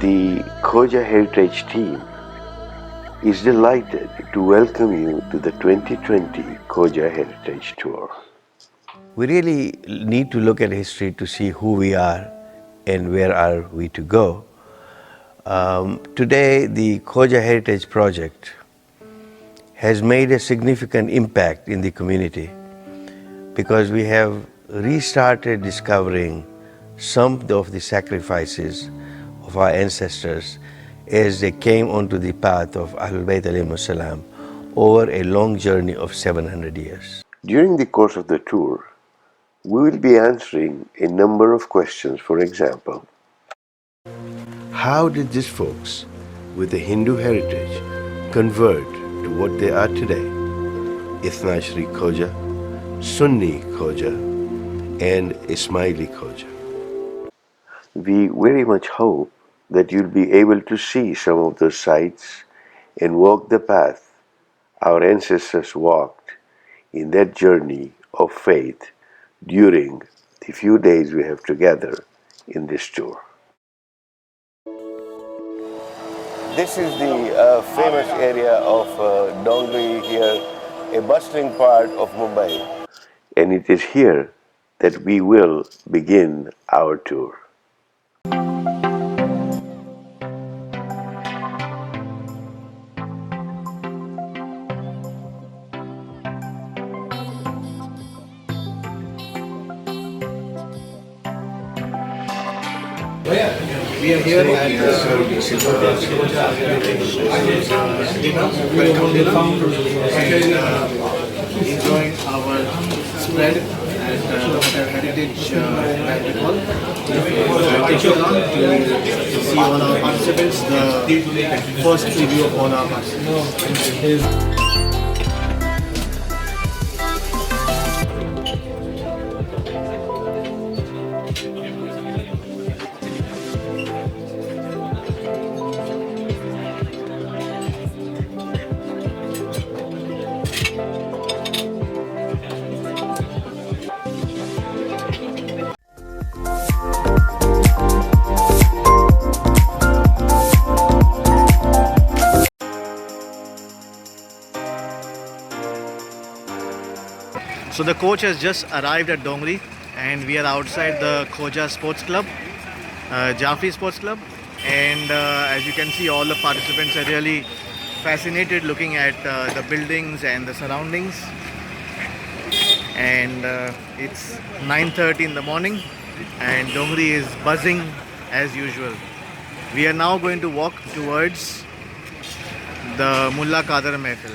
The Khoja Heritage Team is delighted to welcome you to the 2020 Khoja Heritage Tour. We really need to look at history to see who we are and where are we to go. Today, the Khoja Heritage Project has made a significant impact in the community because we have restarted discovering some of the sacrifices of our ancestors as they came onto the path of Ahlul Bayt alayhimus salam over a long journey of 700 years. During the course of the tour, we will be answering a number of questions. For example, how did these folks with a Hindu heritage convert to what they are today? Ithna Shri Khoja, Sunni Khoja, and Ismaili Khoja. We very much hope that you'll be able to see some of those sites and walk the path our ancestors walked in that journey of faith during the few days we have together in this tour. This is the famous area of Dongli here, a bustling part of Mumbai. And it is here that we will begin our tour. We are here at welcome dinner and enjoying our spread at Heritage Banquet Hall. I'll take you along to see all our participants, the first preview of all our participants. So the coach has just arrived at Dongli and we are outside the Khoja Sports Club, Jafri Sports Club, and as you can see all the participants are really fascinated looking at the buildings and the surroundings, and it's 9:30 in the morning and Dongli is buzzing as usual. We are now going to walk towards the Mullah Qadir Mehfil.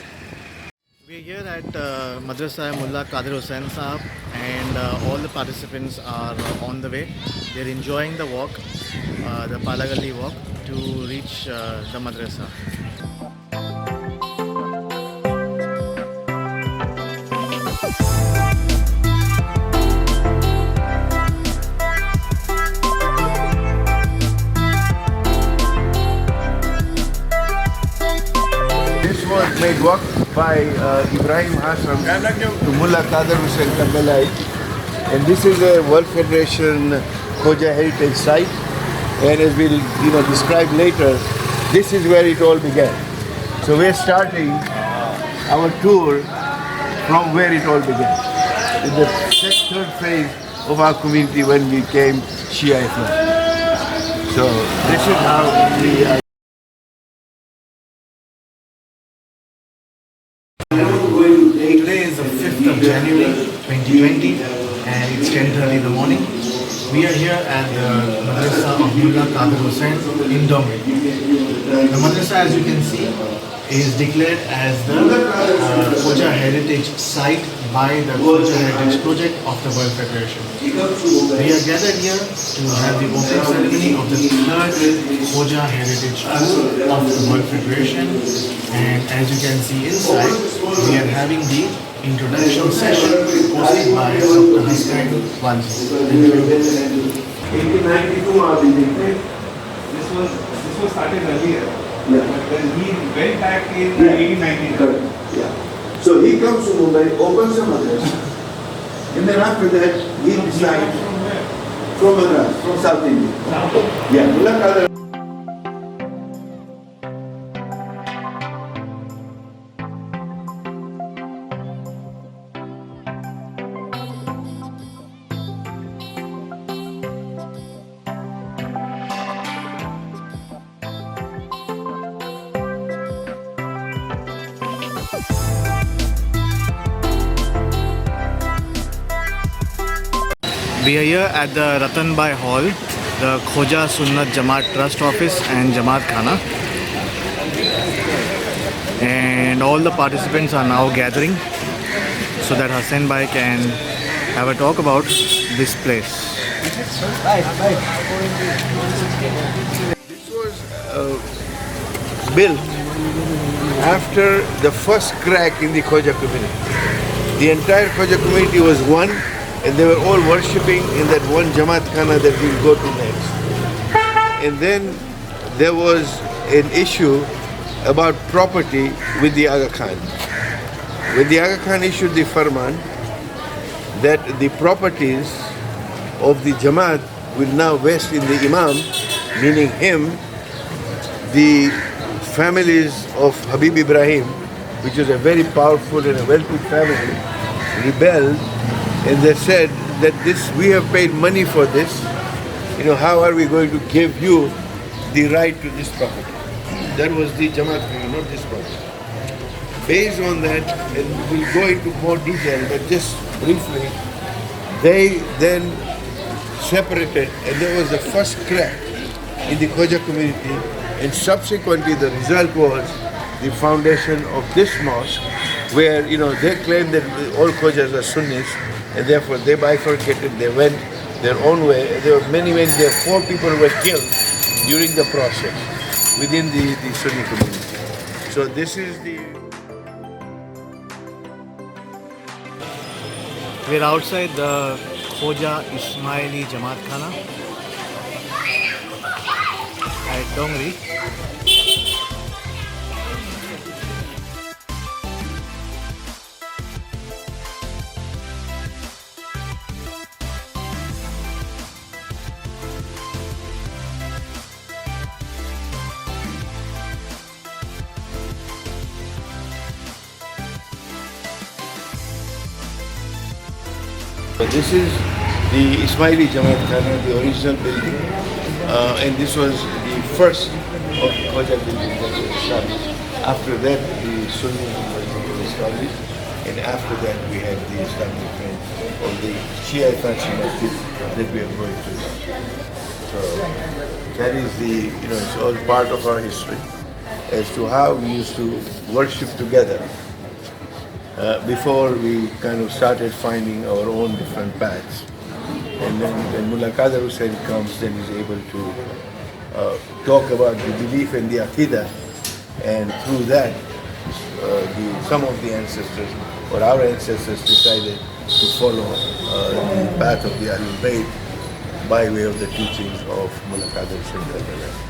We are here at Madrasa Mullah Qadir Hussain Sahab and all the participants are on the way. They are enjoying the walk, the Palagalli walk to reach the madrasa. This was made work by Ibrahim Hassan to Mullah Qadir Hussain Karbelai, and this is a World Federation Khoja Heritage Site, and as we'll describe later, this is where it all began. So we're starting our tour from where it all began, in the third phase of our community when we became Shia Islam. So this is how we are. Today is the 5th of January 2020 and it's 10:30 in the morning. We are here at the Madrasa of Mullah Qadir Hussain in Dongli. The madrasa, as you can see, is declared as the Khoja Heritage Site by the Khoja Heritage Project of the World Federation. We are gathered here to have the opening ceremony of the third Khoja Heritage Tour of the World Federation, and as you can see inside, we are having the introduction session hosted by Dr. Hassan Wansi. 1892 this was started earlier. Yeah. But then he went back in 1890. Yeah. So he comes to Mumbai, opens a madrasa, and then after that he decides from Madras, from South India. Yeah, Mullah Qadir. We are here at the Ratanbai Hall, the Khoja Sunnat Jamaat Trust Office and Jamaat Khana. And all the participants are now gathering so that Hussain Bhai can have a talk about this place. This was built after the first crack in the Khoja community. The entire Khoja community was one, and they were all worshipping in that one Jamaat Khana that we'll go to next. And then there was an issue about property with the Aga Khan. When the Aga Khan issued the farman that the properties of the Jamaat will now vest in the Imam, meaning him, the families of Habib Ibrahim, which was a very powerful and a wealthy family, rebelled, and they said that we have paid money for this. How are we going to give you the right to this property? That was the Jamaat Khana, not this property. Based on that, and we'll go into more detail, but just briefly, they then separated, and there was the first crack in the Khoja community, and subsequently the result was the foundation of this mosque, where they claim that all Khojas are Sunnis, and therefore they bifurcated, they went their own way. There were there were 4 people who were killed during the process within the Sunni community. So this is the... We're outside the Khoja Ismaili Jamaat Khana at Dongli. This is the Ismaili Jamaat Khana, the original building, and this was the first of the Khoja buildings that was established. After that, the Sunni building was established, and after that we had the establishment of the Shia Fancy Masjid that we are going to now. So that is it's all part of our history as to how we used to worship together. Before we kind of started finding our own different paths. And then when Mullah Qadir Hussain comes, then he's able to talk about the belief in the Aqidah, and through that, some of the ancestors, or our ancestors, decided to follow the path of the Ahlul Bayt by way of the teachings of Mullah Qadir Hussain.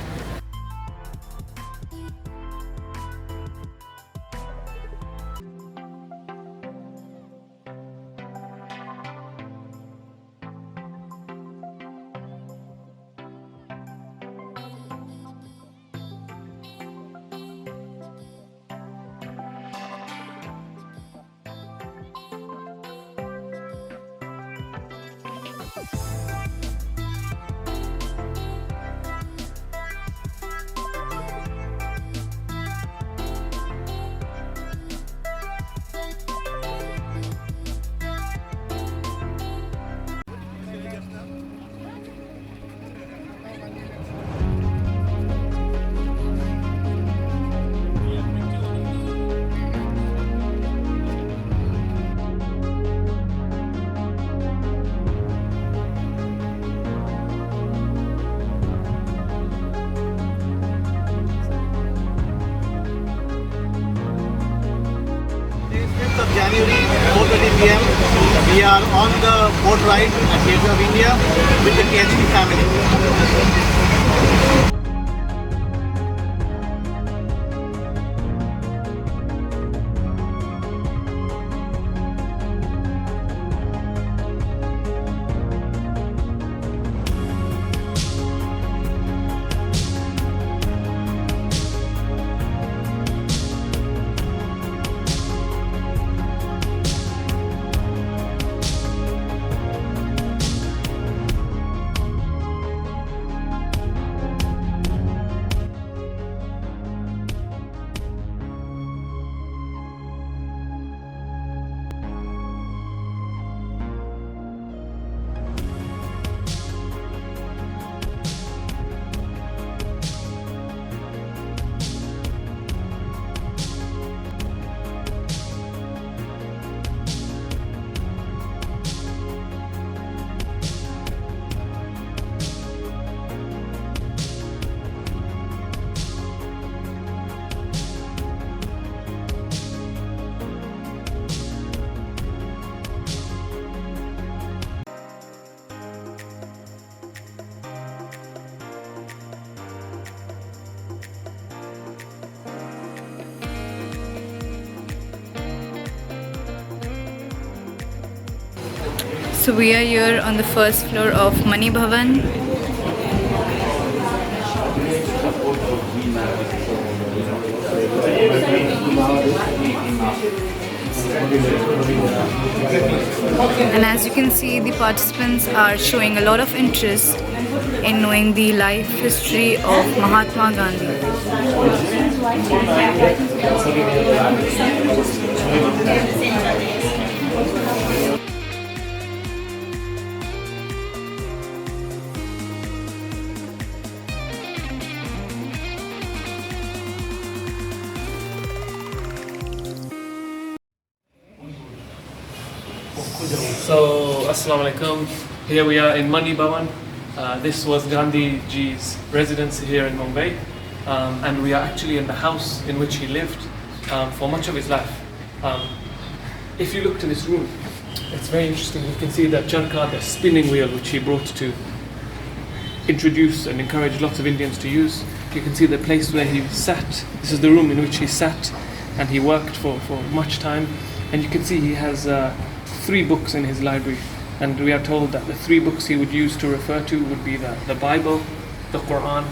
January, 4:30 p.m. We are on the boat ride at Gateway of India with the KHP family. So we are here on the first floor of Mani Bhavan. And as you can see, the participants are showing a lot of interest in knowing the life history of Mahatma Gandhi. So, Assalamu alaikum. Here we are in Mani Bhavan. This was Gandhi ji's residence here in Mumbai. And we are actually in the house in which he lived for much of his life. If you look to this room, it's very interesting. You can see the charkha, the spinning wheel, which he brought to introduce and encourage lots of Indians to use. You can see the place where he sat. This is the room in which he sat and he worked for much time. And you can see he has 3 books in his library, and we are told that the 3 books he would use to refer to would be the Bible, the Quran,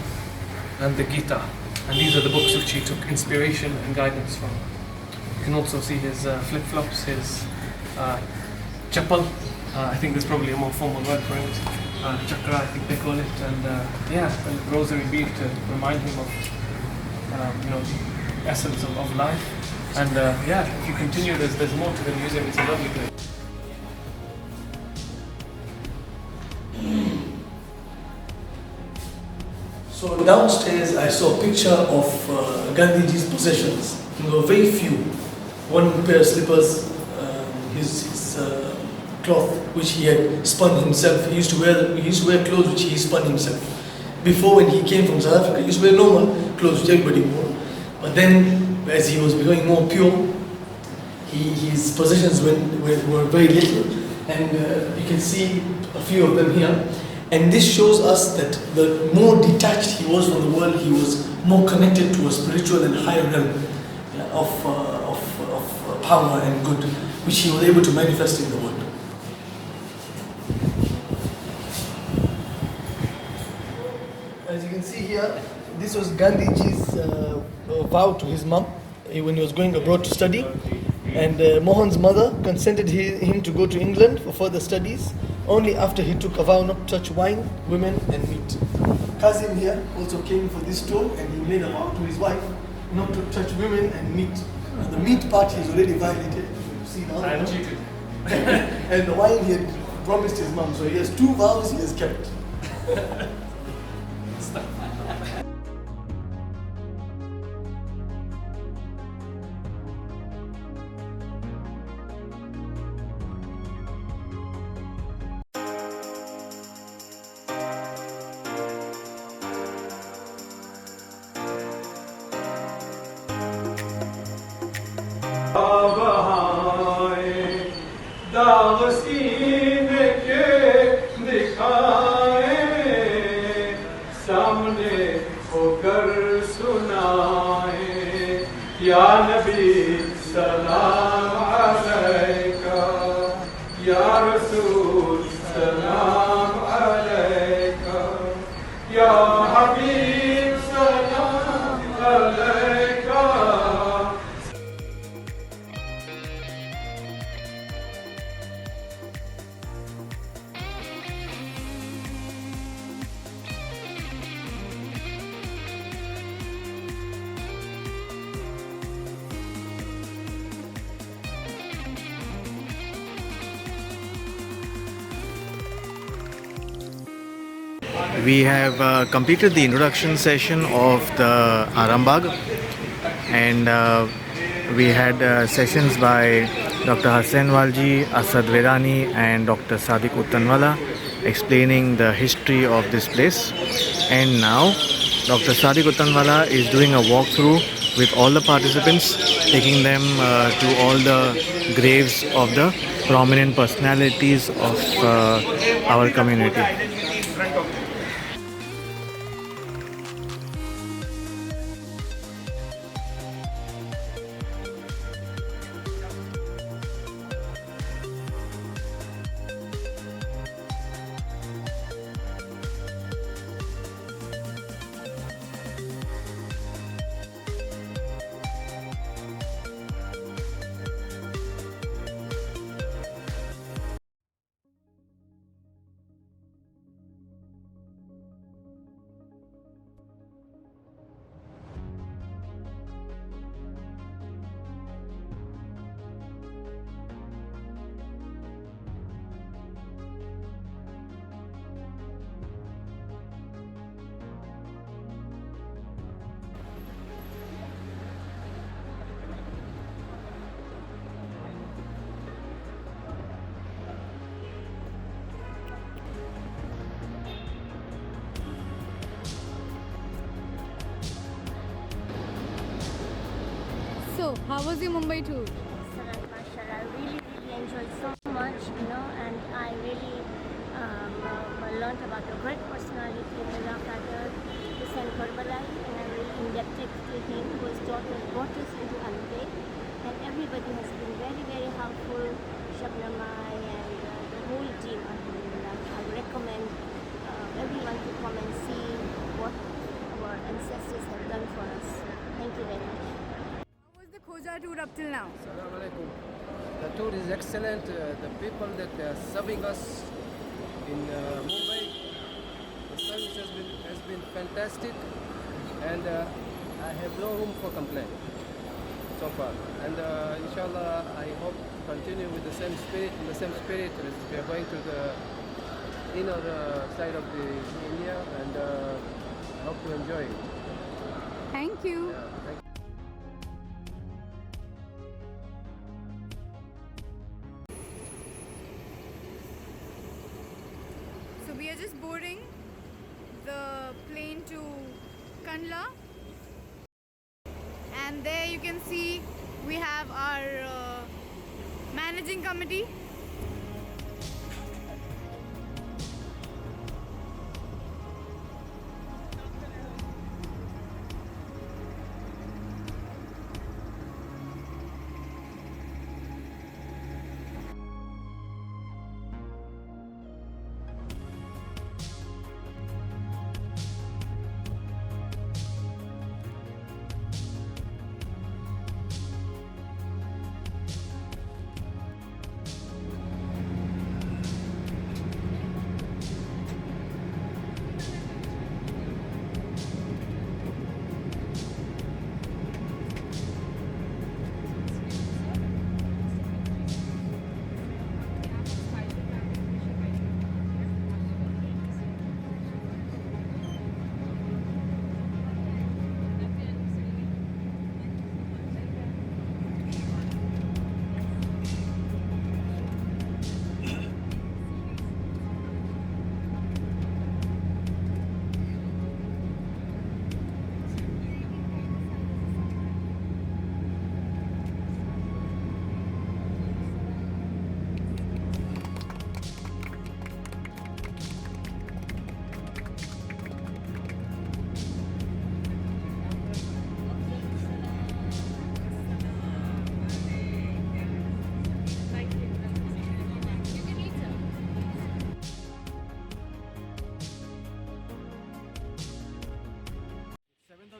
and the Gita. And these are the books which he took inspiration and guidance from. You can also see his flip-flops, his chappal. I think there's probably a more formal word for it. Chakra, I think they call it, and a rosary bead to remind him of the essence of life. And if you continue, there's more to the museum. It's a lovely place. So downstairs I saw a picture of Gandhiji's possessions. There were very few. One pair of slippers, his cloth which he had spun himself. He used to wear clothes which he spun himself. Before, when he came from South Africa, he used to wear normal clothes which everybody wore. But then, as he was becoming more pure, his possessions were very little. And you can see a few of them here. And this shows us that the more detached he was from the world, he was more connected to a spiritual and higher realm of power and good, which he was able to manifest in the world. As you can see here, this was Gandhiji's vow to his mom when he was going abroad to study. And Mohan's mother consented him to go to England for further studies only after he took a vow not to touch wine, women and meat. Kazim here also came for this tour, and he made a vow to his wife not to touch women and meat. The meat part he's already violated. You see now. I cheated. And the wine he had promised his mom, so he has 2 vows he has kept. Ya Nabi, salam alayka. Ya Rasul, salam alayka. Ya Habib, salam alayka. We have completed the introduction session of the Arambag, and we had sessions by Dr. Hassan Walji, Asad Verani and Dr. Sadiq Uttanwala explaining the history of this place. And now Dr. Sadiq Uttanwala is doing a walkthrough with all the participants, taking them to all the graves of the prominent personalities of our community. So, how was your Mumbai tour? Excellent, mashallah. I really enjoyed so much, and I really learned about the great personality of Mullah Qadir Hussain Karbalai, and I really indebted to him who has brought us into Alpay. And everybody has been very helpful, Shabnamai and the whole team, alhamdulillah. I recommend everyone to come and see what our ancestors have done for us. Thank you very much. How was the Khoja tour up till now? Assalamu alaikum. The tour is excellent. The people that are serving us in Mumbai, the service has been fantastic, and I have no room for complaint so far. And inshallah, I hope to continue with the same spirit. In the same spirit, as we are going to the inner side of the India, and I hope to enjoy it. Thank you. Yeah, thank you. So we are just boarding the plane to Kandla, and there you can see we have our managing committee.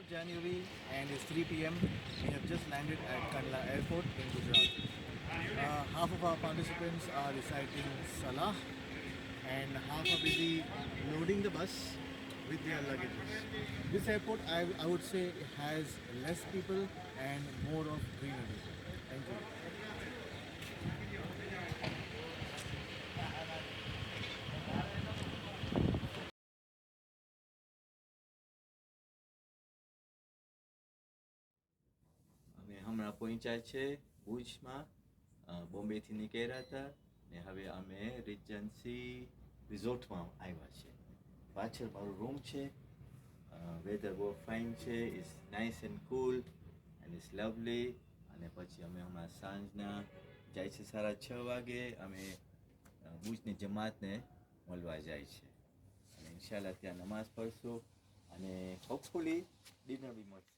January and it's 3 p.m. We have just landed at Kandla Airport in Gujarat. Half of our participants are reciting Salah and half are busy loading the bus with their luggages. This airport, I would say, has less people and more of greenery. Thank you. અમે હમણાં પહોંચ્યા છે ભુજમાં બોમ્બેથી નીકળ્યા હતા ને હવે અમે રિજન્સી રિઝોર્ટમાં આવ્યા છે. પાછળ મારું રૂમ છે. વેધર બહુ ફાઇન છે. It's nice and cool and it's lovely. અને પછી અમે હમણાં સાંજના જાય છે 6:30 વાગે અમે ભુજની જમાતને મળવા જાય છે અને ઇન્શાલ્લાહ ત્યાં નમાઝ પઢશું અને હોપફુલી ડિનર બી મળશે.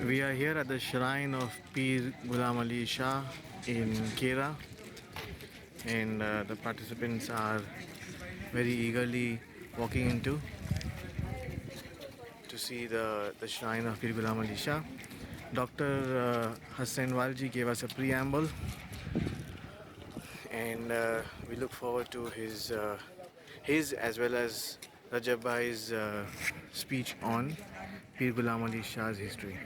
We are here at the shrine of Pir Ghulam Ali Shah in Kera, and the participants are very eagerly walking into to see the shrine of Pir Ghulam Ali Shah. Dr. Hussain Walji gave us a preamble, and we look forward to his as well as Rajab Bhai's speech on Pir Ghulam Ali Shah's history.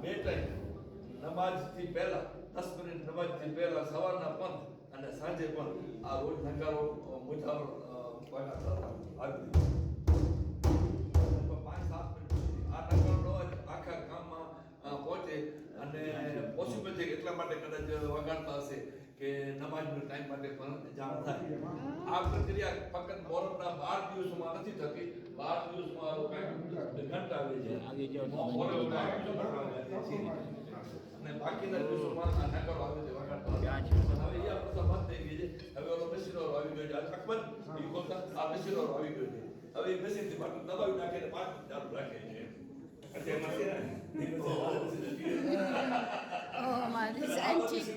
બે time નમાજથી પહેલા 10 minute નમાજથી પહેલા સવારના પણ અને સાંજે પણ આ રોજ નકારો મુજાવર વગાડતા હતા આવી રીતે 5-7 મિનિટ સુધી આ નકારો અવાજ આખા ગામમાં પહોંચે અને પોસિબલ છે એટલા માટે કદાચ વગાડતા હશે કે નમાજનો ટાઈમ માટે પણ જાણ થાય આ પ્રક્રિયા ફક્ત મોહરમના 12 દિવસોમાં નથી થતી 12 દિવસમાં કાંઈ ઘંટ આવે છે અને બાકીના દિવસોમાં આ નકારો આવે છે વગાડતા હવે એ પ્રથા બંધ થઈ ગઈ છે હવે ઓલો મશીનો આવી ગયો છે આ અકબર એ બોલતા આ મશીનો આવી ગયો છે હવે એ મશીનથી પાછું દબાવી નાખે ને પાછું ચાલુ રાખે છે Oh man, this is antique.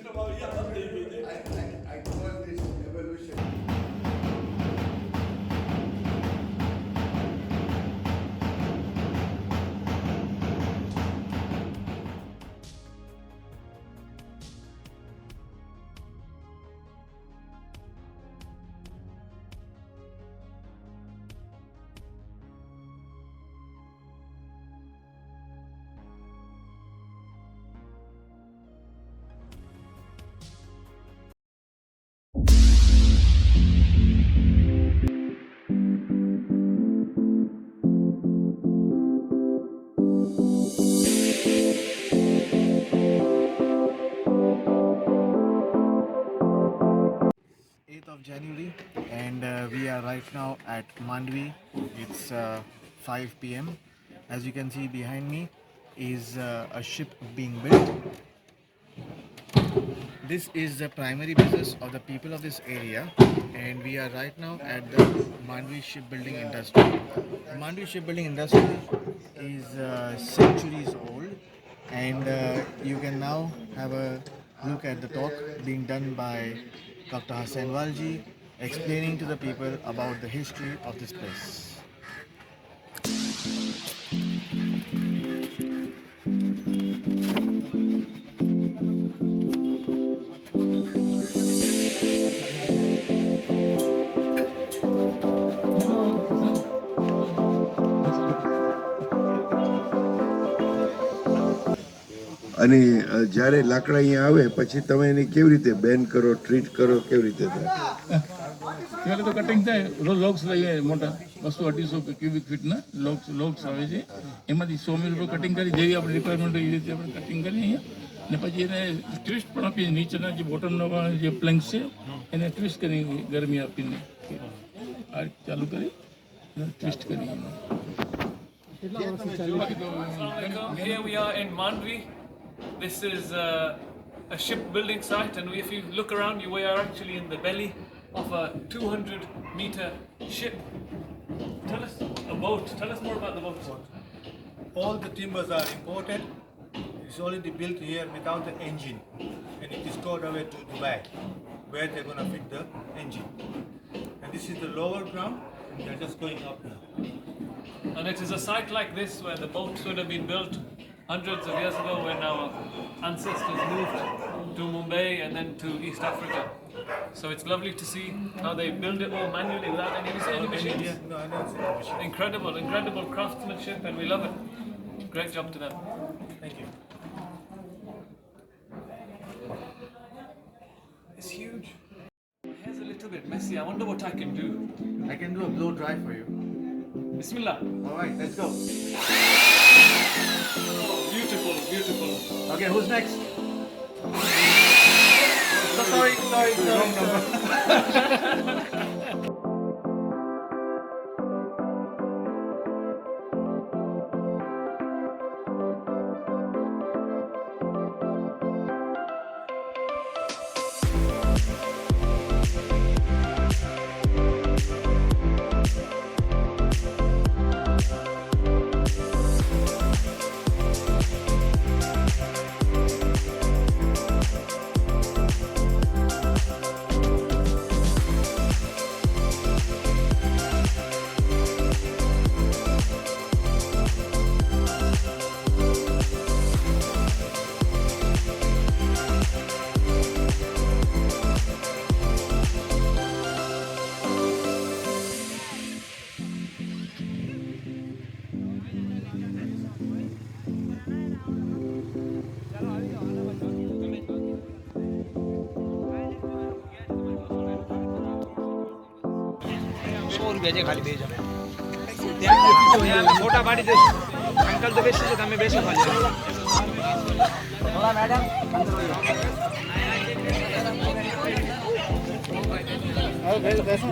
I call this evolution. January, and we are right now at Mandvi. It's 5 p.m. As you can see behind me is a ship being built. This is the primary business of the people of this area, and we are right now at the Mandvi shipbuilding industry. The Mandvi shipbuilding industry is centuries old, and you can now have a look at the talk being done by Dr. Hassan Walji, explaining to the people about the history of this place. અને જ્યારે લાકડા અહીંયા આવે પછી તમે એને કેવી રીતે બેન કરો ટ્રીટ કરો કેવી રીતે થાય ત્યારે તો કટિંગ થાય લોક્સ લઈએ મોટા 200-250 ક્યુબિક ફીટના લોક્સ આવે છે એમાંથી 100 મીટર કટિંગ કરી જેવી આપણી રિક્વાયરમેન્ટ હોય એ રીતે આપણે કટિંગ કરીએ અહીંયા ને પછી એને ટ્વિસ્ટ પણ આપીએ નીચેના જે બોટમના જે પ્લેન્ક્સ છે એને ટ્વિસ્ટ કરી ગરમી આપીને આ ચાલુ કરી ટ્વિસ્ટ કરી Here we are in Mandvi. This is a shipbuilding site, and if you look around you, we are actually in the belly of a 200-meter ship. Tell us a boat. Tell us more about the boat. All the timbers are imported. It's already built here without the engine, and it is towed away to Dubai, where they're going to fit the engine. And this is the lower ground, and they're just going up now. And it is a site like this where the boats would have been built hundreds of years ago, when our ancestors moved to Mumbai and then to East Africa. So it's lovely to see how they build it all manually without any machines. No, I don't see the machine. Incredible craftsmanship, and we love it. Great job to them. Thank you. It's huge. My hair's a little bit messy. I wonder what I can do. I can do a blow dry for you. Bismillah. All right, let's go. Beautiful, beautiful. Okay, who's next? Sorry. Wrong number. રૂપિયા છે ખાલી 2 જણા ફોટા પાડી દેશું uncle તો બેસી છે તમે બેસો ખાલી મેડમ બેસો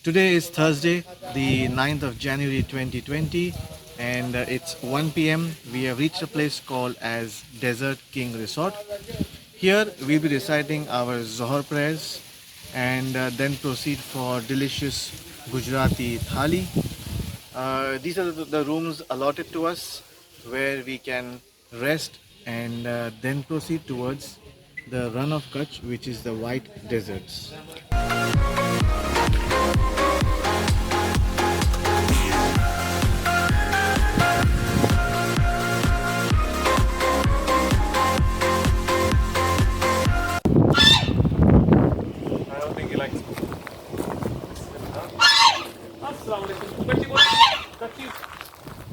Today is Thursday, the 9th of January 2020, and it's 1 p.m. We have reached a place called as Desert King Resort. Here we'll be reciting our Zohar prayers and then proceed for delicious Gujarati thali. These are the rooms allotted to us where we can rest and then proceed towards the Run of Kutch, which is the White Deserts.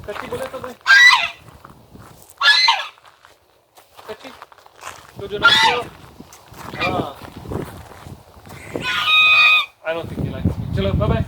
कच्ची बोले तो भाई कच्ची तो जो नाम हाँ I don't think he likes me. चलो bye bye.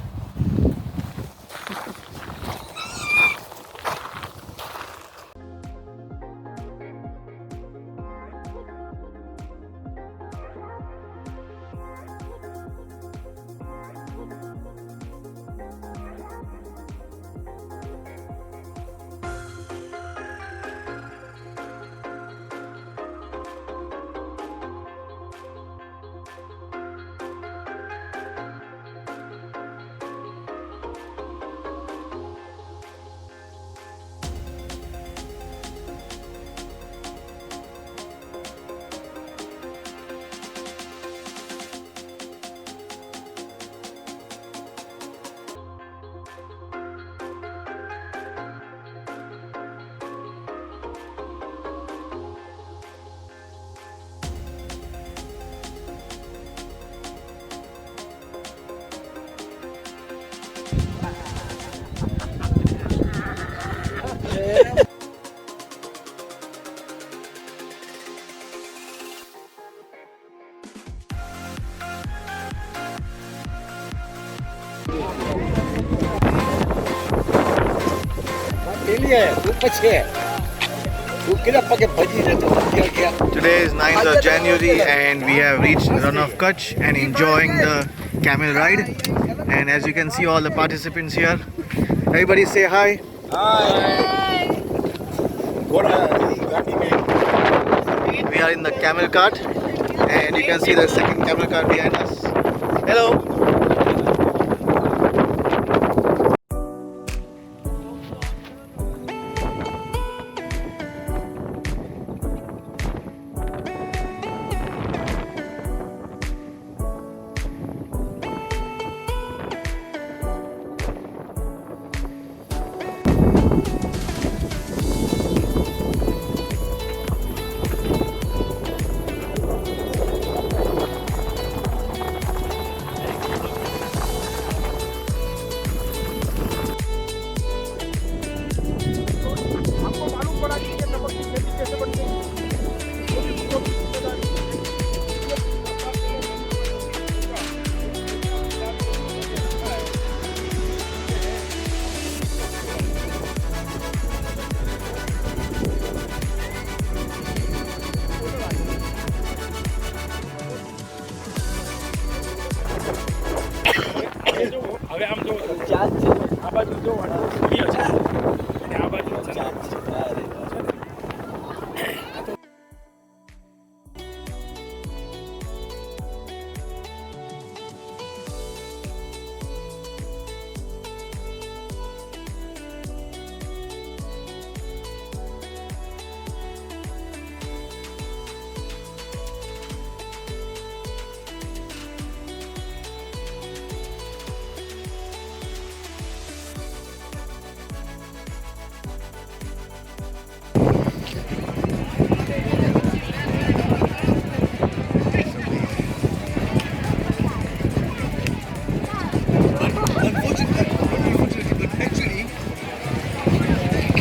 Today is 9th of January and we have reached Run of Kutch and enjoying the camel ride. And as you can see, all the participants here. Everybody say hi. Hi. We are in the camel cart and you can see the second camel cart behind us. Hello.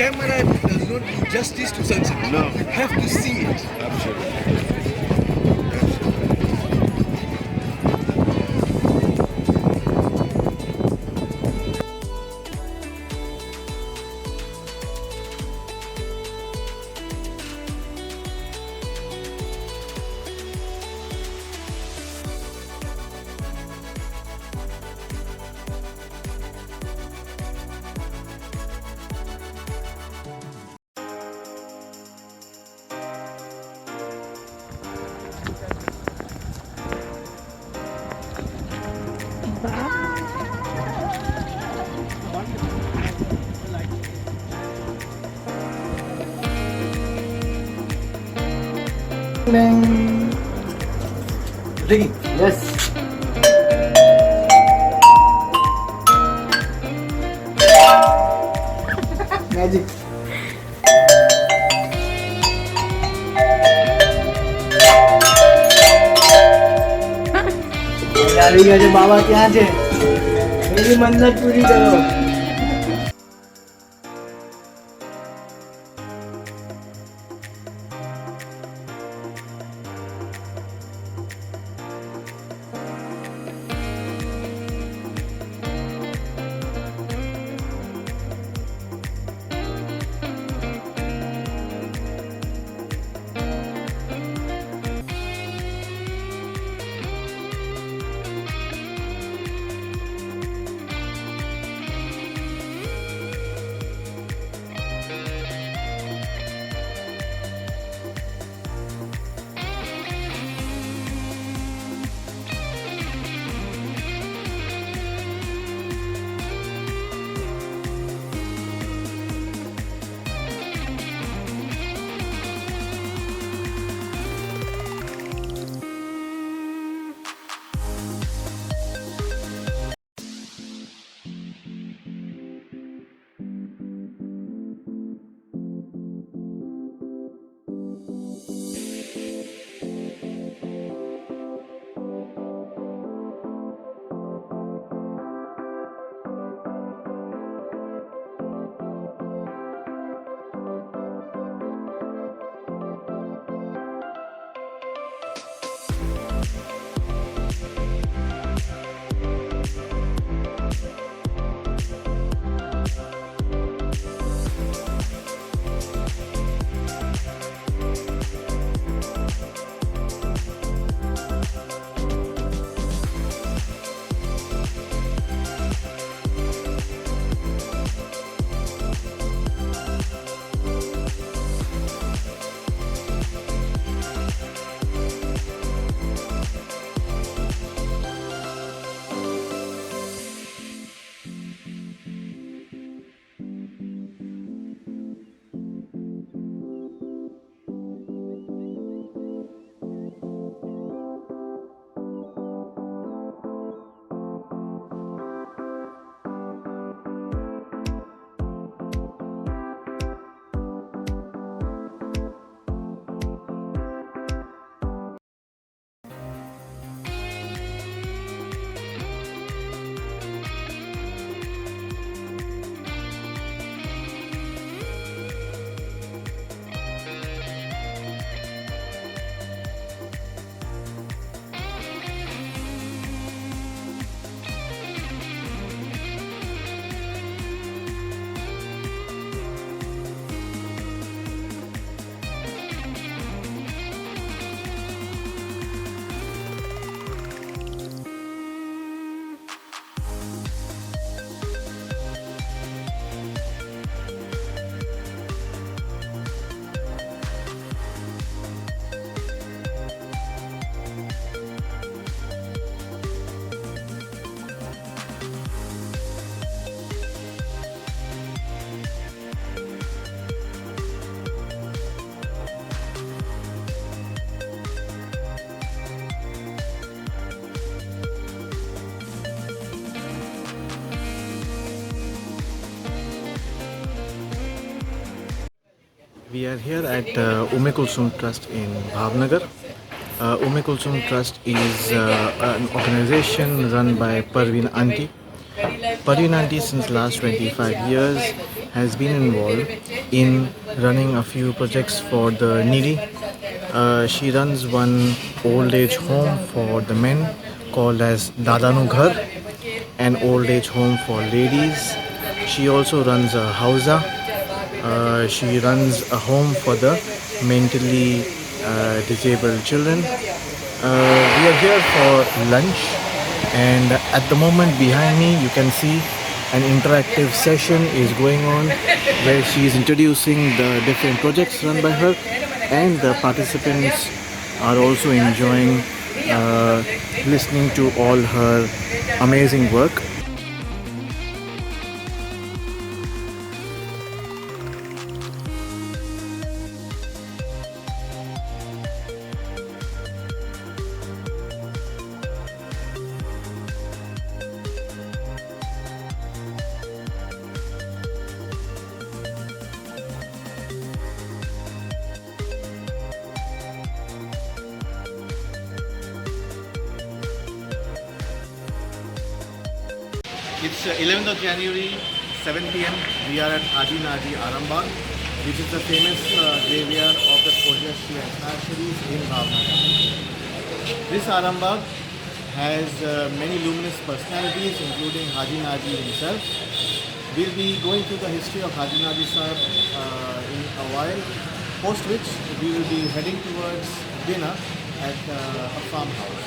camera does not do justice to sunset. No. You have to see it. Absolutely. Rigging. Yes. Magic. આવી ગયા છે બાબા ક્યાં છે એની મન્નત પૂરી કરો. We are here at Kulsum Trust in Bhavnagar. Kulsum Trust is an organization run by Parveen Aunty. Parveen Aunty since last 25 years has been involved in running a few projects for the needy. She runs one old age home for the men called as Dadanu Ghar, an old age home for ladies. She also runs a hausa. She runs a home for the mentally disabled children. We are here for lunch, and at the moment behind me you can see an interactive session is going on where she is introducing the different projects run by her, and the participants are also enjoying listening to all her amazing work. It's 11th of January, 7 p.m. We are at Haji Naji Arambagh, which is the famous graveyard of the Khoja in Bhavan. This Arambagh has many luminous personalities, including Haji Naji himself. We'll be going through the history of Haji Naji Sahib in a while, post which we will be heading towards dinner at a farmhouse.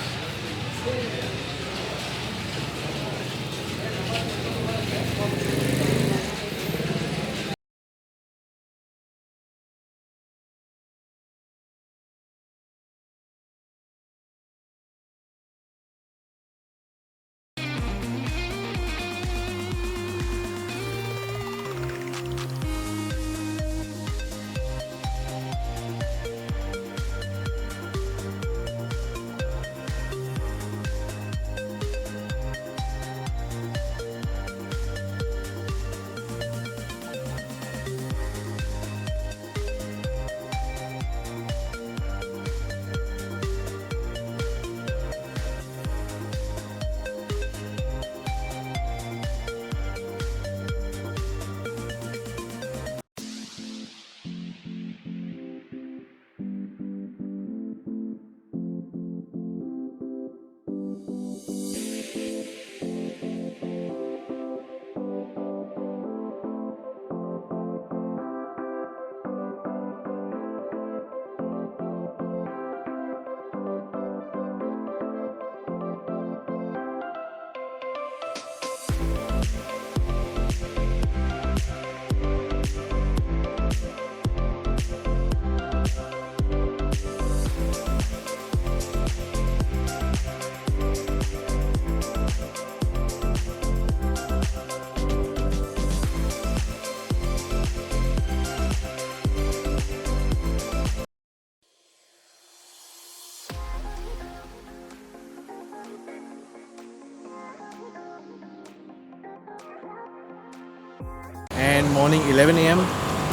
And morning 11 a.m.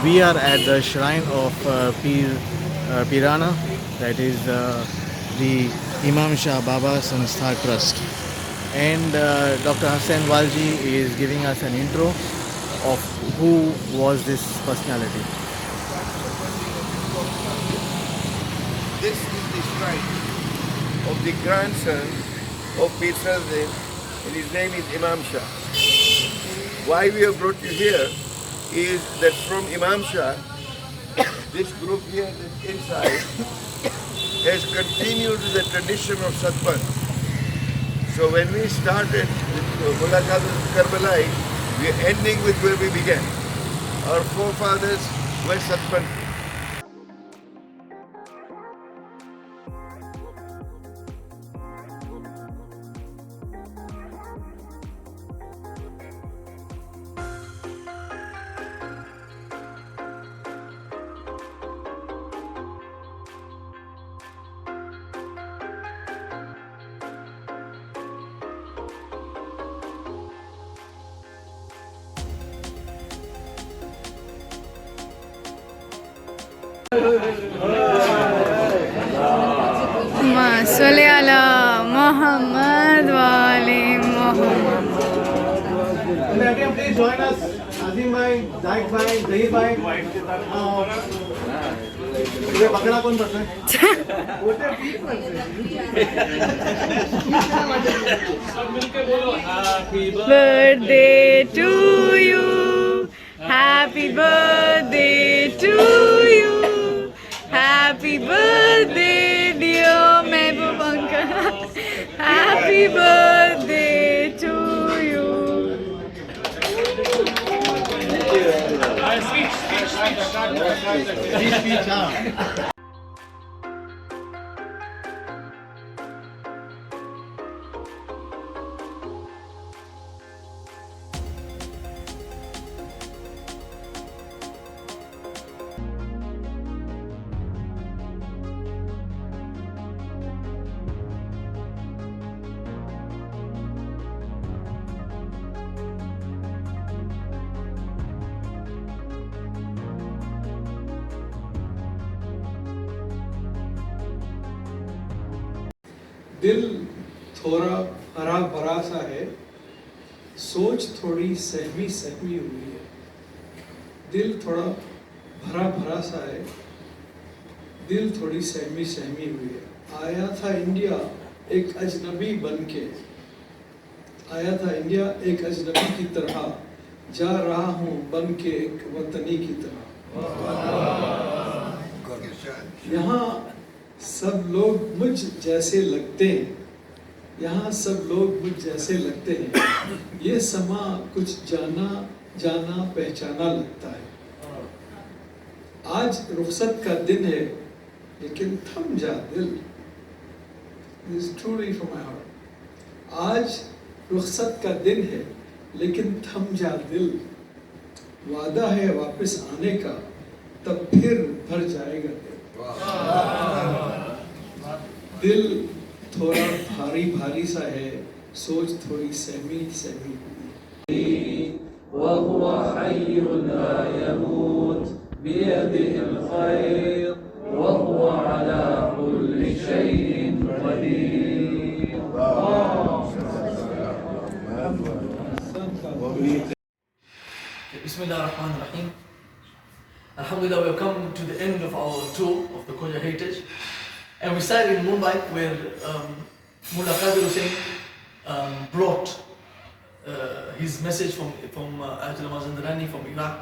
we are at the shrine of Pirana, that is the Imam Shah Baba Sanstha Trust, and Dr. Hassan Walji is giving us an intro of who was this personality. This is the shrine of the grandson of Pir Sazdin, and his name is Imam Shah. Why we have brought you here is that from Imam Shah, this group here that's inside has continued the tradition of Satpant. So when we started with Mullah Qadir Karbalai, we are ending with where we began. Our forefathers were Satpant. Salli ala Muhammad wa ali Muhammad. Please join us. नदीमभाई, जाहिदभाई, जहीरभाई, तुझे पकड़ा कौन करता है? बोलते बीच में Birthday to you. Happy birthday to you. Happy birthday, dear Mehboob uncle. Happy birthday to you. दिल थोड़ा हरा भरा सा है, सोच थोड़ी सहमी सहमी हुई है। दिल थोड़ा भरा भरा सा है, दिल थोड़ी सहमी सहमी हुई है। आया था इंडिया एक अजनबी बन के, आया था इंडिया एक अजनबी की तरह, जा रहा हूँ बन के एक वतनी की तरह। यहाँ सब लोग मुझ जैसे लगते हैं, यहाँ सब लोग मुझ जैसे लगते हैं। ये समा कुछ जाना जाना पहचाना लगता है। आज रुखसत का दिन है, लेकिन थम जा दिल। This is truly from my heart. आज रुखसत का दिन है, लेकिन थम जा दिल। वादा है वापस आने का, तब फिर भर जाएगा दिल। दिल थोड़ा भारी भारी सा है, सोच थोड़ी सहमी सहमी हुई। वहुव हय्युन ला यमूत बियदिहिल खैर वहुव अला कुल्लि शैइन क़दीर। Bismillahirrahmanirrahim. Alhamdulillah, we have come to the end of our tour of the Khoja heritage. And we started in Mumbai where Mullah Qadir Hussain brought his message from Ayatollah Mazandarani from Iraq.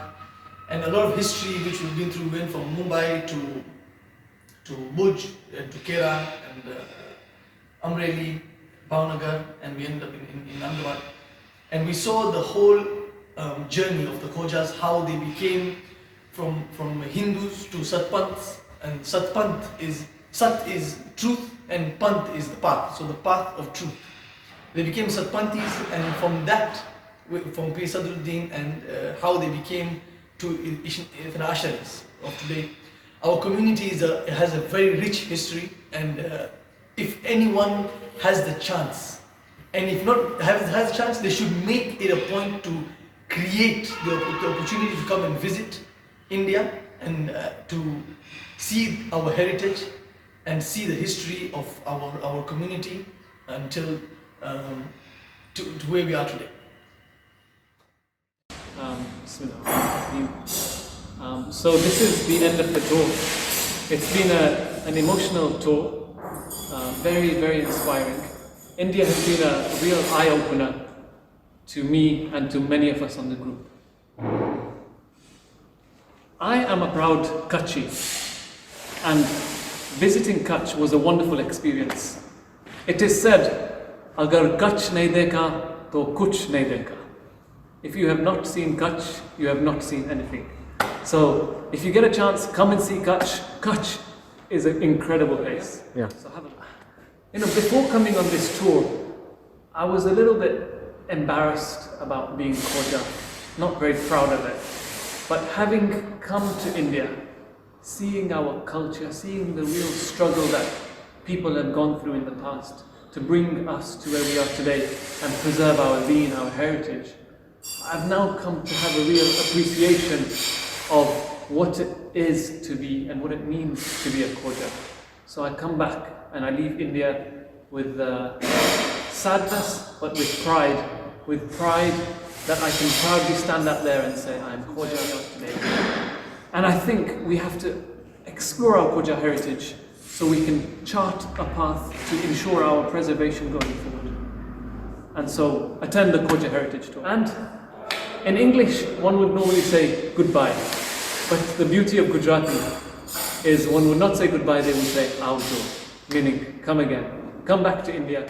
And a lot of history which we've been through went from Mumbai to Bhuj and to Kera and Amreli, Bhavnagar, and we ended up in Ahmedabad. And we saw the whole journey of the Khojas, how they became from Hindus to Satpanths, and Satpanth is Sat is truth and Panth is the path, so the path of truth. They became Satpanthis, and from that, from Pir Sadruddin and how they became to Ithna Asharis of today. Our community has a very rich history, and if anyone has the chance, and if not has the chance, they should make it a point to create the opportunity to come and visit India and to see our heritage and see the history of our community until to where we are today. So this is the end of the tour. It's been an emotional tour, very, very inspiring. India has been a real eye-opener to me and to many of us on the group. I am a proud Kutchi, and visiting Kutch was a wonderful experience. It is said, "Agar Kutch nahi dekha, to kuch nahi dekha." If you have not seen Kutch, you have not seen anything. So, if you get a chance, come and see Kutch. Kutch is an incredible place. Yeah. So before coming on this tour, I was a little bit embarrassed about being Khoja, not very proud of it. But having come to India, seeing our culture, seeing the real struggle that people have gone through in the past to bring us to where we are today and preserve our deen, our heritage, I've now come to have a real appreciation of what it is to be and what it means to be a Khoja. So I come back and I leave India with sadness, but with pride that I can proudly stand up there and say, I'm Khoja today. And I think we have to explore our Khoja heritage so we can chart a path to ensure our preservation going forward. And so attend the Khoja Heritage Tour. And in English, one would normally say goodbye. But the beauty of Gujarati is one would not say goodbye, they would say avjo, meaning come again. Come back to India.